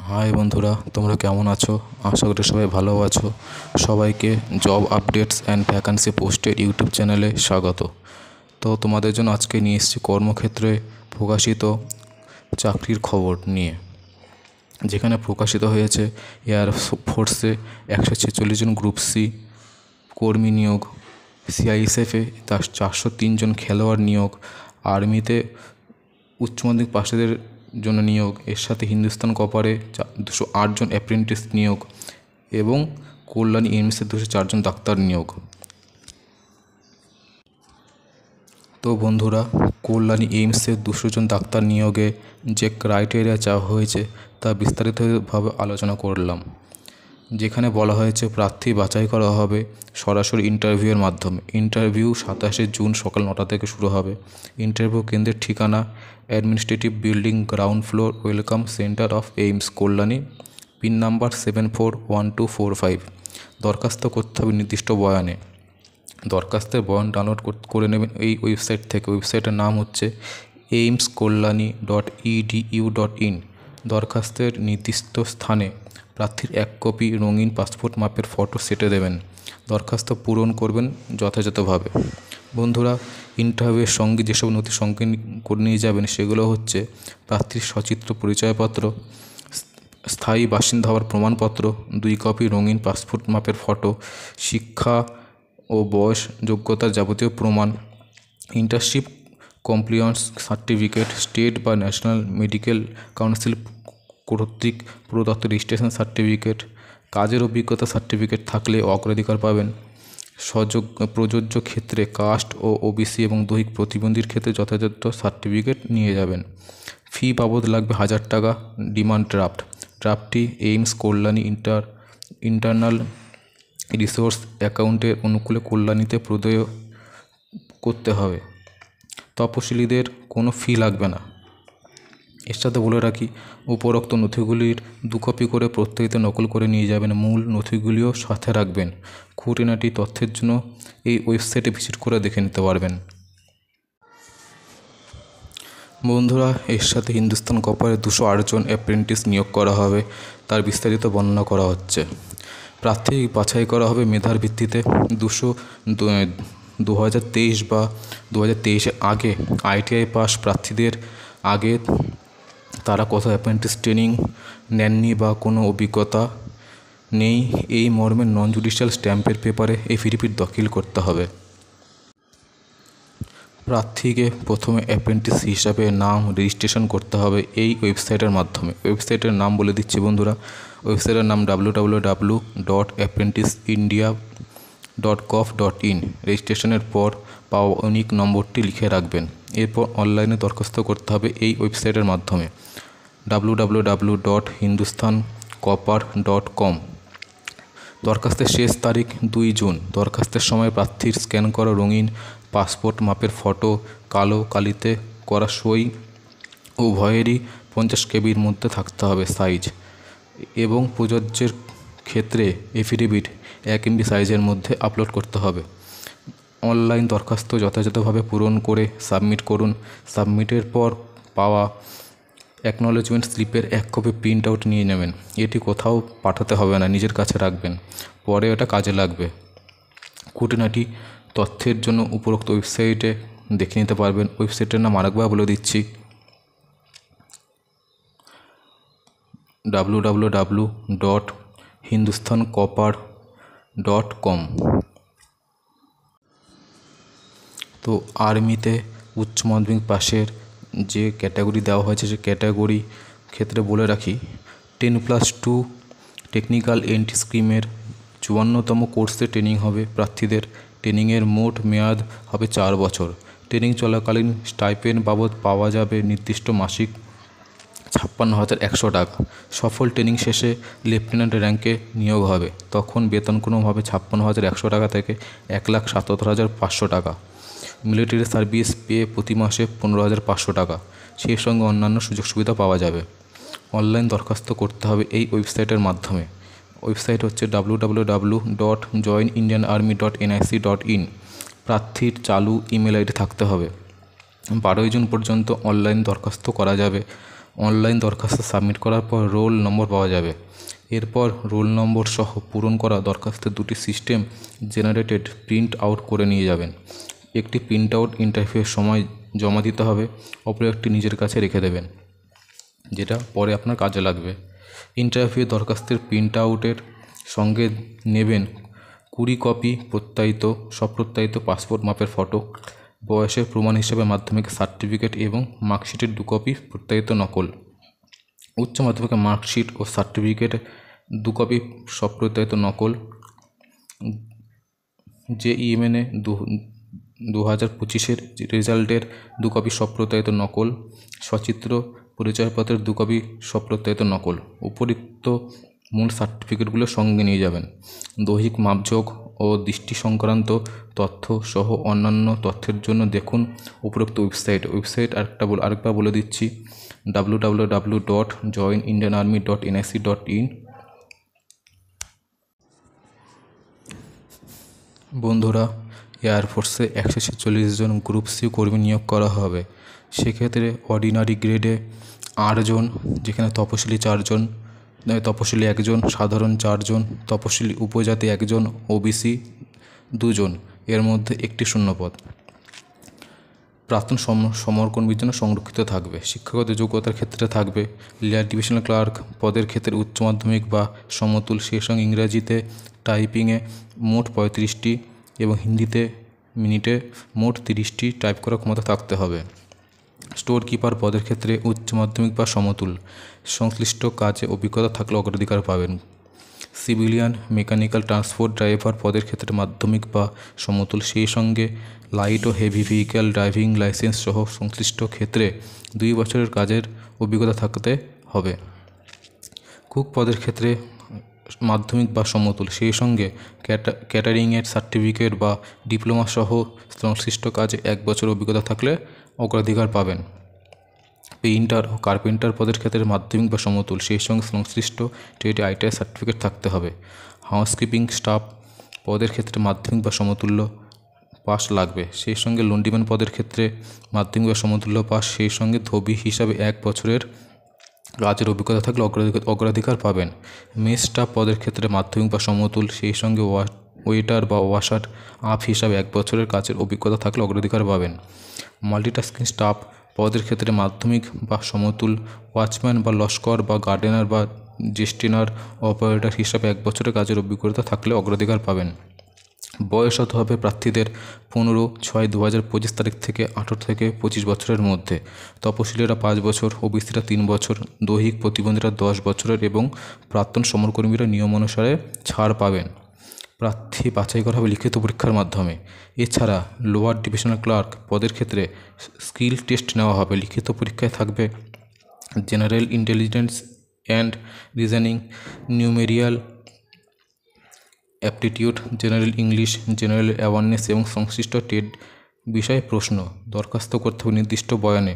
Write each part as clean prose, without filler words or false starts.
High বন্ধুরা, তোমরা কেমন আছো? আশা করি সবাই ভালো আছো। সবাইকে জব আপডেটস অ্যান্ড ভ্যাকান্সি পোস্টের ইউটিউব চ্যানেলে স্বাগত। তো তোমাদের জন্য আজকে নিয়ে এসেছি কর্মক্ষেত্রে প্রকাশিত চাকরির খবর নিয়ে, যেখানে প্রকাশিত হয়েছে এয়ার ফোর্সে 146 জন গ্রুপ সি কর্মী নিয়োগ, সিআইএসএফে 403 জন খেলোয়াড় নিয়োগ, আর্মিতে উচ্চ মাধ্যমিক পাশেদের জন্য নিয়োগ, এর সাথে হিন্দুস্তান কপারে 208 জন অ্যাপ্রেন্টিস নিয়োগ এবং কল্যাণী এইমসে 204 জন ডাক্তার নিয়োগ। তো বন্ধুরা, কল্যাণী এইমসে 200 জন ডাক্তার নিয়োগে যে ক্রাইটেরিয়া চাওয়া হয়েছে তা বিস্তারিতভাবে আলোচনা করলাম, যেখানে বলা হয়েছে প্রার্থী বাছাই করা হবে সরাসরি ইন্টারভিউয়ের মাধ্যমে। ইন্টারভিউ 27শে জুন সকাল 9টা থেকে শুরু হবে। ইন্টারভিউ কেন্দ্রের ঠিকানা administrative building, ground floor, welcome centre of AIIMS, Kalyani, pin number 741245। দরখাস্ত করতে হবে নির্দিষ্ট বয়ানে। দরখাস্তের বয়ান ডাউনলোড করে নেবেন এই ওয়েবসাইট থেকে। ওয়েবসাইটের নাম হচ্ছে aimskolani.edu.in। দরখাস্তের নির্দিষ্ট স্থানে প্রার্থীর 1 কপি রঙিন পাসপোর্ট মাপের ফটো সেটে দেবেন। দরখাস্ত পূরণ করবেন যথাযথভাবে। বন্ধুরা, ইন্টারভিউয়ের সঙ্গে যেসব নথি সঙ্গে করে নিয়ে যাবেন সেগুলো হচ্ছে প্রার্থীর সচিত্র পরিচয়পত্র, স্থায়ী বাসিন্দা হওয়ার প্রমাণপত্র, 2 কপি রঙিন পাসপোর্ট মাপের ফটো, শিক্ষা ও বয়স যোগ্যতার যাবতীয় প্রমাণ, ইন্টার্নশিপ কমপ্লিয়েন্স সার্টিফিকেট, স্টেট বা ন্যাশনাল মেডিকেল কাউন্সিল কর্তৃক প্রদত্ত রেজিস্ট্রেশন সার্টিফিকেট, কাজের অভিজ্ঞতা সার্টিফিকেট থাকলে অগ্রাধিকার পাবেন। প্রযোজ্য ক্ষেত্রে কাস্ট ও ওবিসি এবং দৈহিক প্রতিবন্ধীর ক্ষেত্রে যথাযথ সার্টিফিকেট নিয়ে যাবেন। ফি বাবদ লাগবে 1000 টাকা। ডিমান্ড ড্রাফটটি এইমস কল্যাণী ইন্টারনাল রিসোর্স অ্যাকাউন্টের অনুকূলে কল্যাণীতে প্রদেয় করতে হবে। তপশিলীদের কোনো ফি লাগবে না। এর সাথে বলে রাখি, উপরোক্ত নথিগুলির 2 কপি করে প্রত্যেককে নকল করে নিয়ে যাবেন। মূল নথিগুলিও সাথে রাখবেন। খুঁটিনাটি তথ্যের জন্য এই ওয়েবসাইটে ভিজিট করে দেখে নিতে পারবেন। বন্ধুরা, এর সাথে হিন্দুস্তান কপারে 208 জন অ্যাপ্রেন্টিস নিয়োগ করা হবে, তার বিস্তারিত বর্ণনা করা হচ্ছে। প্রার্থী বাছাই করা হবে মেধার ভিত্তিতে। 2023 বা 2023-এর আগে আইটিআই পাস প্রার্থীদের আগে তারা কোথাও অ্যাপ্রেন্টিস ট্রেনিং নেননি বা কোনো অভিজ্ঞতা নেই, এই মর্মে নন জুডিশিয়াল স্ট্যাম্পের পেপারে এফিডেভিট দাখিল করতে হবে। প্রার্থীকে প্রথমে অ্যাপ্রেন্টিস হিসাবে নাম রেজিস্ট্রেশন করতে হবে এই ওয়েবসাইটের মাধ্যমে। ওয়েবসাইটের নাম বলে দিচ্ছি বন্ধুরা। ওয়েবসাইটের নাম www.apprentice.india.gov.in। রেজিস্ট্রেশনের পর পাওয়া ইউনিক নম্বরটি লিখে রাখবেন। এরপর অনলাইনে দরখাস্ত করতে হবে এই ওয়েবসাইটের মাধ্যমে www.hindustancopar.com। দরখাস্তের শেষ তারিখ 2 জুন। দরখাস্তের সময় প্রার্থীর স্ক্যান করা রঙিন পাসপোর্ট মাপের ফটো, কালো কালিতে করা সই উভয়েরই 50 কেবির মধ্যে থাকতে হবে সাইজ, এবং প্রযোজ্যের ক্ষেত্রে এফিডেভিট 1 MB সাইজের মধ্যে আপলোড করতে হবে। অনলাইন দরখাস্ত যথাযথভাবে পূরণ করে সাবমিট করুন। সাবমিটের পর পাওয়া অ্যাকনলেজমেন্ট স্লিপের 1 কপি প্রিন্ট আউট নিয়ে নেবেন। এটি কোথাও পাঠাতে হবে না, নিজের কাছে রাখবেন, পরে এটা কাজে লাগবে। খুঁটিনাটি তথ্যের জন্য উপরোক্ত ওয়েবসাইটে দেখে নিতে পারবেন। ওয়েবসাইটের নাম আরেকবার বলে দিচ্ছি, www.hindustancopar.com। তো আর্মিতে উচ্চ মাধ্যমিক পাশের যে ক্যাটাগরি দেওয়া হয়েছে সে ক্যাটাগরি ক্ষেত্রে বলে রাখি, 10+2 টেকনিক্যাল এন্ট্রি স্কিমের 54তম কোর্সে ট্রেনিং হবে প্রার্থীদের। ট্রেনিংয়ের মোট মেয়াদ হবে 4 বছর। ট্রেনিং চলাকালীন স্টাইপেন্ড বাবদ পাওয়া যাবে নির্দিষ্ট মাসিক 56,100 টাকা। সফল ট্রেনিং শেষে লেফটেন্যান্ট র্যাঙ্কে নিয়োগ হবে, তখন বেতন ক্রমভাবে 56,100 টাকা থেকে 1,77,500 টাকা। মিলিটারি সার্ভিস পে প্রতি মাসে 15,500 টাকা। সেই সঙ্গে অন্যান্য সুযোগ সুবিধা পাওয়া যাবে। অনলাইন দরখাস্ত করতে হবে এই ওয়েবসাইটের মাধ্যমে। ওয়েবসাইট হচ্ছে www.joinindianarmy.nic.in। প্রার্থীর চালু ইমেল আইডি থাকতে হবে। 12 জুন পর্যন্ত অনলাইন দরখাস্ত করা যাবে। অনলাইন দরখাস্ত সাবমিট করার পর রোল নম্বর পাওয়া যাবে। এরপর রোল নম্বর সহ পূরণ করা দরখাস্তের দুটি সিস্টেম জেনারেটেড প্রিন্ট আউট করে নিয়ে যাবেন। একটি প্রিন্ট আউট ইন্টারভিউয়ের সময় জমা দিতে হবে, অপর একটি নিজের কাছে রেখে দেবেন, যেটা পরে আপনার কাজে লাগবে। ইন্টারভিউ দরখাস্তের প্রিন্ট আউটের সঙ্গে নেবেন 20 কপি সপ্রত্যায়িত পাসপোর্ট মাপের ফটো, বয়সের প্রমাণ হিসেবে মাধ্যমিক সার্টিফিকেট এবং মার্কশিটের 2 কপি প্রত্যায়িত নকল, উচ্চ মাধ্যমিকের মার্কশিট ও সার্টিফিকেট 2 কপি সপ্রত্যায়িত নকল, JEMNA 2025-এর রেজাল্টের 2 কপি সপ্রত্যায়িত নকল, সচিত্র পরিচয়পত্রের 2 কপি সপ্রত্যায়িত নকল। উপরিক্ত মূল সার্টিফিকেটগুলো সঙ্গে নিয়ে যাবেন। দৈহিক মাপযোগ ও দৃষ্টি সংক্রান্ত তথ্য সহ অন্যান্য তথ্যের জন্য দেখুন উপরোক্ত ওয়েবসাইট আরেকবার বলে দিচ্ছি, www.joinindianarmy.nic.in। বন্ধুরা, এয়ারফোর্সে 146 জন গ্রুপ সি কর্মী নিয়োগ করা হবে। সেক্ষেত্রে অর্ডিনারি গ্রেডে 8 জন, যেখানে তপশিলি 4 জন, তপশিলি 1 জন, সাধারণ 4 জন, তপশিলি উপজাতি 1 জন, ওবিসি 2 জন, এর মধ্যে একটি শূন্যপদ। প্রাক্তন সমরকর্মীর জন্য সংরক্ষিত থাকবে। শিক্ষাগত যোগ্যতার ক্ষেত্রে থাকবে লেয়ার ডিভিশনাল ক্লার্ক পদের ক্ষেত্রে উচ্চ মাধ্যমিক বা সমতুল, সেই সঙ্গে ইংরাজিতে টাইপিংয়ে মোট 35টি এবং হিন্দিতে মিনিটে মোট 30টি টাইপ করার ক্ষমতা থাকতে হবে। স্টোর কিপার পদের ক্ষেত্রে উচ্চ মাধ্যমিক বা সমতুল, সংশ্লিষ্ট কাজে অভিজ্ঞতা থাকলে অগ্রাধিকার পাবেন। সিভিলিয়ান মেকানিক্যাল ট্রান্সপোর্ট ড্রাইভার পদের ক্ষেত্রে মাধ্যমিক বা সমতুল, সেই সঙ্গে লাইট ও হেভি ভেহিক্যাল ড্রাইভিং লাইসেন্স সহ সংশ্লিষ্ট ক্ষেত্রে 2 বছরের কাজের অভিজ্ঞতা থাকতে হবে। কুক পদের ক্ষেত্রে মাধ্যমিক বা সমতুল, সেই সঙ্গে ক্যাটারিংয়ের সার্টিফিকেট বা ডিপ্লোমা সহ সংশ্লিষ্ট কাজে 1 বছর অভিজ্ঞতা থাকলে অগ্রাধিকার পাবেন। পেইন্টার ও কার্পেন্টার পদের ক্ষেত্রে মাধ্যমিক বা সমতুল, সেই সঙ্গে সংশ্লিষ্ট ট্রেডে ITI সার্টিফিকেট থাকতে হবে। হাউসকিপিং স্টাফ পদের ক্ষেত্রে মাধ্যমিক বা সমতুল্য পাস লাগবে। সেই সঙ্গে লন্ড্রিম্যান পদের ক্ষেত্রে মাধ্যমিক বা সমতুল্য পাস, সেই সঙ্গে ধোবি হিসাবে 1 বছরের কাজের অভিজ্ঞতা থাকলে অগ্রাধিকার পাবেন। মেস স্টাফ পদের ক্ষেত্রে মাধ্যমিক বা সমতুল, সেই সঙ্গে ওয়েটার বা ওয়াশার আপ হিসাবে 1 বছরের কাজের অভিজ্ঞতা থাকলে অগ্রাধিকার পাবেন। মাল্টিটাস্কিং স্টাফ পদের ক্ষেত্রে মাধ্যমিক বা সমতুল, ওয়াচম্যান বা লস্কর বা গার্ডেনার বা জেস্টিনার অপারেটর হিসাবে 1 বছরের কাজের অভিজ্ঞতা থাকলে অগ্রাধিকার পাবেন। বয়স হতে হবে প্রার্থীদের 15/6/2025 তারিখ থেকে 18 থেকে 25 বছরের মধ্যে। তপশিলীরা 5 বছর, ওবিসিরা 3 বছর, দৈহিক প্রতিবন্ধীরা 10 বছরের এবং প্রাক্তন সমরকর্মীরা নিয়ম অনুসারে ছাড় পাবেন। প্রার্থী বাছাই করা হবে লিখিত পরীক্ষার মাধ্যমে। এছাড়া লোয়ার ডিভিশনাল ক্লার্ক পদের ক্ষেত্রে স্কিল টেস্ট নেওয়া হবে। লিখিত পরীক্ষায় থাকবে general intelligence and reasoning, numerical aptitude, general English, general awareness এবং সংশ্লিষ্ট ট্রেড বিষয়ে প্রশ্ন। দরখাস্ত করতে হবে নির্দিষ্ট বয়ানে।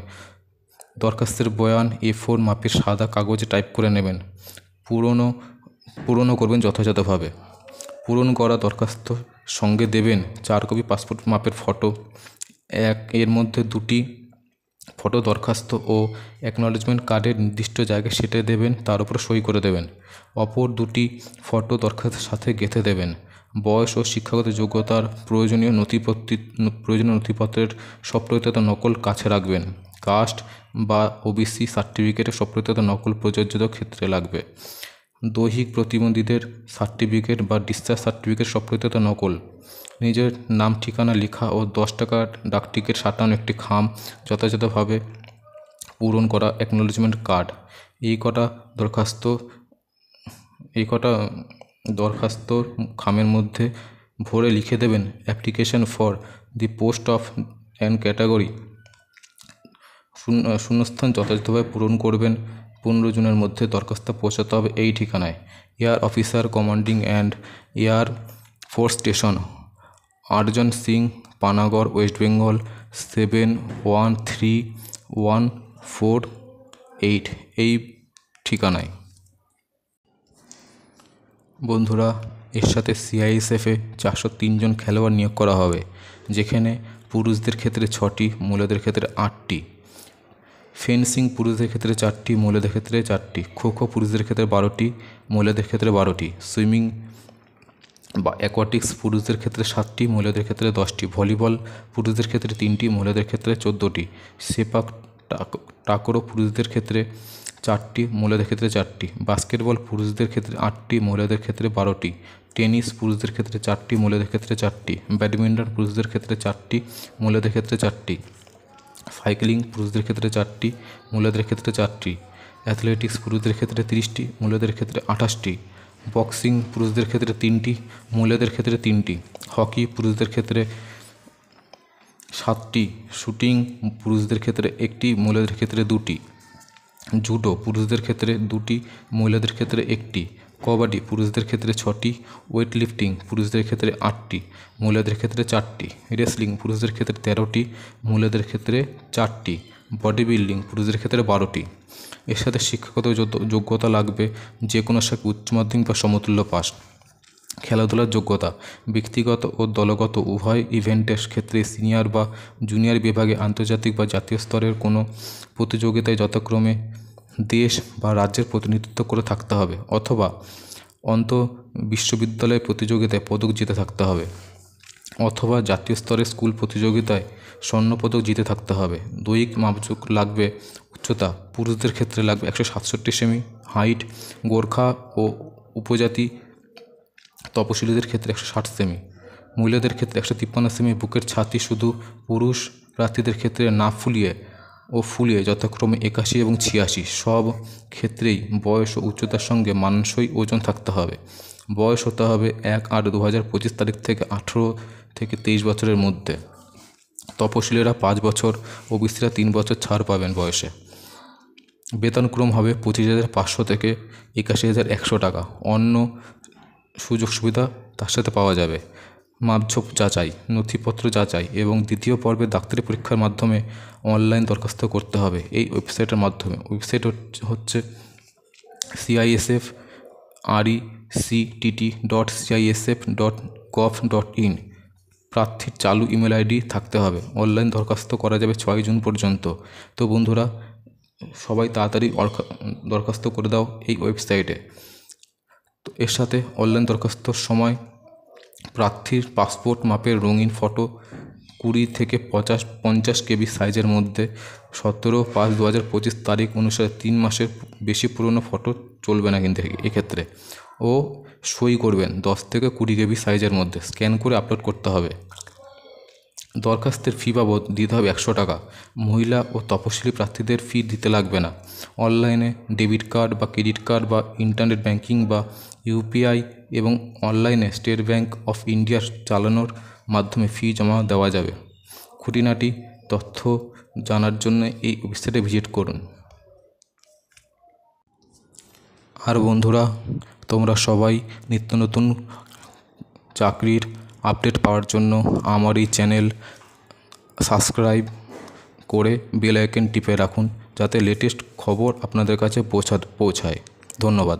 দরখাস্তের বয়ান A4 মাপের সাদা কাগজে টাইপ করে নেবেন। পূরণও করবেন যথাযথভাবে। পূরণ করা দরখাস্ত সঙ্গে দেবেন 4 কপি পাসপোর্ট মাপের ফটো, এর মধ্যে 2টি ফটো দরখাস্ত ও অ্যাকনলেজমেন্ট কার্ডের নির্দিষ্ট জায়গায় সেটে দেবেন, তার উপর সই করে দেবেন। অপর 2টি ফটো দরখাস্তের সাথে গেঁথে দেবেন। বয়স ও শিক্ষাগত যোগ্যতার প্রয়োজনীয় নথিপত্রের সপ্রত্যায়িত নকল কাছে রাখবেন। কাস্ট বা ওবিসি সার্টিফিকেটের সপ্রত্যায়িত নকল প্রযোজ্য ক্ষেত্রে লাগবে। দৈহিক প্রতিবন্ধীদের সার্টিফিকেট বা ডিসচার্জ সার্টিফিকেট সপ্রত্যায়িত নকল। নিজের নাম ঠিকানা লেখা ও 10 টাকার ডাকটিকিট সাঁটানো একটি খাম, যথাযথভাবে পূরণ করা অ্যাকনলেজমেন্ট কার্ড। এই কটা দরখাস্ত খামের মধ্যে ভরে লিখে দেবেন application for the post of and category. শূন্যস্থান যথাযথভাবে পূরণ করবেন। 15 জুনের মধ্যে দরখাস্ত পৌঁছাতে হবে এই ঠিকানায়: air officer commanding and air force station, Arjan Singh, Panagarh, West Bengal 713148 এই ঠিকানায়। বন্ধুরা, এর সাথে CISF-এ 403 জন খেলোয়াড় নিয়োগ করা হবে, যেখানে পুরুষদের ক্ষেত্রে 6টি, মহিলাদের ক্ষেত্রে 8টি। ফেন্সিং পুরুষদের ক্ষেত্রে 4টি, মহিলাদের ক্ষেত্রে 4টি। খোখো পুরুষদের ক্ষেত্রে 12টি, মহিলাদের ক্ষেত্রে 12টি। সুইমিং বা অ্যাকোয়াটিক্স পুরুষদের ক্ষেত্রে 7টি, মহিলাদের ক্ষেত্রে 10টি। ভলিবল পুরুষদের ক্ষেত্রে 3টি, মহিলাদের ক্ষেত্রে 14টি। সেপাক টাকরো পুরুষদের ক্ষেত্রে 4টি, মহিলাদের ক্ষেত্রে 4টি। বাস্কেটবল পুরুষদের ক্ষেত্রে 8টি, মহিলাদের ক্ষেত্রে 12টি। টেনিস পুরুষদের ক্ষেত্রে 4টি, মহিলাদের ক্ষেত্রে 4টি। ব্যাডমিন্টন পুরুষদের ক্ষেত্রে 4টি, মহিলাদের ক্ষেত্রে 4টি। সাইক্লিং পুরুষদের ক্ষেত্রে 4টি, মহিলাদের ক্ষেত্রে 4টি। অ্যাথলেটিক্স পুরুষদের ক্ষেত্রে 30টি, মহিলাদের ক্ষেত্রে 28টি। বক্সিং পুরুষদের ক্ষেত্রে 3টি, মহিলাদের ক্ষেত্রে 3টি। হকি পুরুষদের ক্ষেত্রে 7টি। শুটিং পুরুষদের ক্ষেত্রে 1টি, মহিলাদের ক্ষেত্রে 2টি। জুডো পুরুষদের ক্ষেত্রে 2টি, মহিলাদের ক্ষেত্রে 1টি। কবাডি পুরুষদের ক্ষেত্রে 6টি। ওয়েট লিফটিং পুরুষদের ক্ষেত্রে 8টি, মহিলাদের ক্ষেত্রে 4টি। রেসলিং পুরুষদের ক্ষেত্রে 13টি, মহিলাদের ক্ষেত্রে 4টি। বডি বিল্ডিং পুরুষদের ক্ষেত্রে 12টি। এর সাথে শিক্ষাগত যোগ্যতা লাগবে যে কোনো শাখায় উচ্চ মাধ্যমিক বা সমতুল্য পাস। খেলাধুলার যোগ্যতা ব্যক্তিগত ও দলগত উভয় ইভেন্টের ক্ষেত্রে সিনিয়র বা জুনিয়র বিভাগে আন্তর্জাতিক বা জাতীয় স্তরের কোনো প্রতিযোগিতায় যথাক্রমে দেশ বা রাজ্যের প্রতিনিধিত্ব করে থাকতে হবে অথবা বিশ্ববিদ্যালয় প্রতিযোগিতায় পদক জিতে থাকতে হবে অথবা জাতীয় স্তরের স্কুল প্রতিযোগিতায় স্বর্ণপদক জিতে থাকতে হবে। দৈহিক মাপযোগ লাগবে উচ্চতা পুরুষদের ক্ষেত্রে লাগবে 167 সেমি হাইট, গোর্খা ও উপজাতি তপশিলীদের ক্ষেত্রে 160 সেমি, মহিলাদের ক্ষেত্রে 153 সেমি বুকের ছাতি শুধু পুরুষ প্রার্থীদের ক্ষেত্রে না ফুলিয়ে ও ফুলিয়ে যথাক্রমে 81 এবং 86। সব ক্ষেত্রেই বয়স ও উচ্চতার সঙ্গে মানানসই ওজন থাকতে হবে। বয়স হতে হবে 1/8/2025 তারিখ থেকে 18 থেকে 23 বছরের মধ্যে। তপশিলীরা 5 বছর, ওবিসিরা 3 বছর ছাড় পাবেন বয়সে। বেতনক্রম হবে 25,500 থেকে 81,100 টাকা। অন্য সুযোগ সুবিধা তার সাথে পাওয়া যাবে। মাপঝোপ যাচাই, নথিপত্র যাচাই এবং দ্বিতীয় পর্বে ডাক্তারি পরীক্ষার মাধ্যমে অনলাইন দরখাস্ত করতে হবে এই ওয়েবসাইটের মাধ্যমে। ওয়েবসাইট হচ্ছে CISF.RECTT.CISF.gov.in। প্রার্থীর চালু ইমেল আইডি থাকতে হবে। অনলাইন দরখাস্ত করা যাবে 6 জুন পর্যন্ত। তো বন্ধুরা, সবাই তাড়াতাড়ি দরখাস্ত করে দাও এই ওয়েবসাইটে। তো এর সাথে অনলাইন দরখাস্তর সময় প্রার্থীর পাসপোর্ট মাপের রঙিন ফটো 20 থেকে 50 KB সাইজের মধ্যে 17/5/2025 তারিখ অনুসারে 3 মাসের বেশি পুরনো ফটো চলবে না কিন্তু এক্ষেত্রে। ও সই করবেন 10 থেকে 20 KB সাইজের মধ্যে, স্ক্যান করে আপলোড করতে হবে। দরখাস্তের ফি বাবদ দিতে হবে 100 টাকা। মহিলা ও তপশিলি প্রার্থীদের ফি দিতে লাগবে না। অনলাইনে ডেবিট কার্ড বা ক্রেডিট কার্ড বা ইন্টারনেট ব্যাংকিং বা UPI এবং অনলাইনে স্টেট ব্যাংক অফ ইন্ডিয়ার চালানোর মাধ্যমে ফি জমা দেওয়া যাবে। খুঁটিনাটি তথ্য জানার জন্য এই ওয়েবসাইটে ভিজিট করুন। আর বন্ধুরা, তোমরা সবাই নিত্য নতুন চাকরির আপডেট পাওয়ার জন্য আমার এই চ্যানেল সাবস্ক্রাইব করে বেল আইকন টিপে রাখুন, যাতে লেটেস্ট খবর আপনাদের কাছে পৌঁছায়। ধন্যবাদ।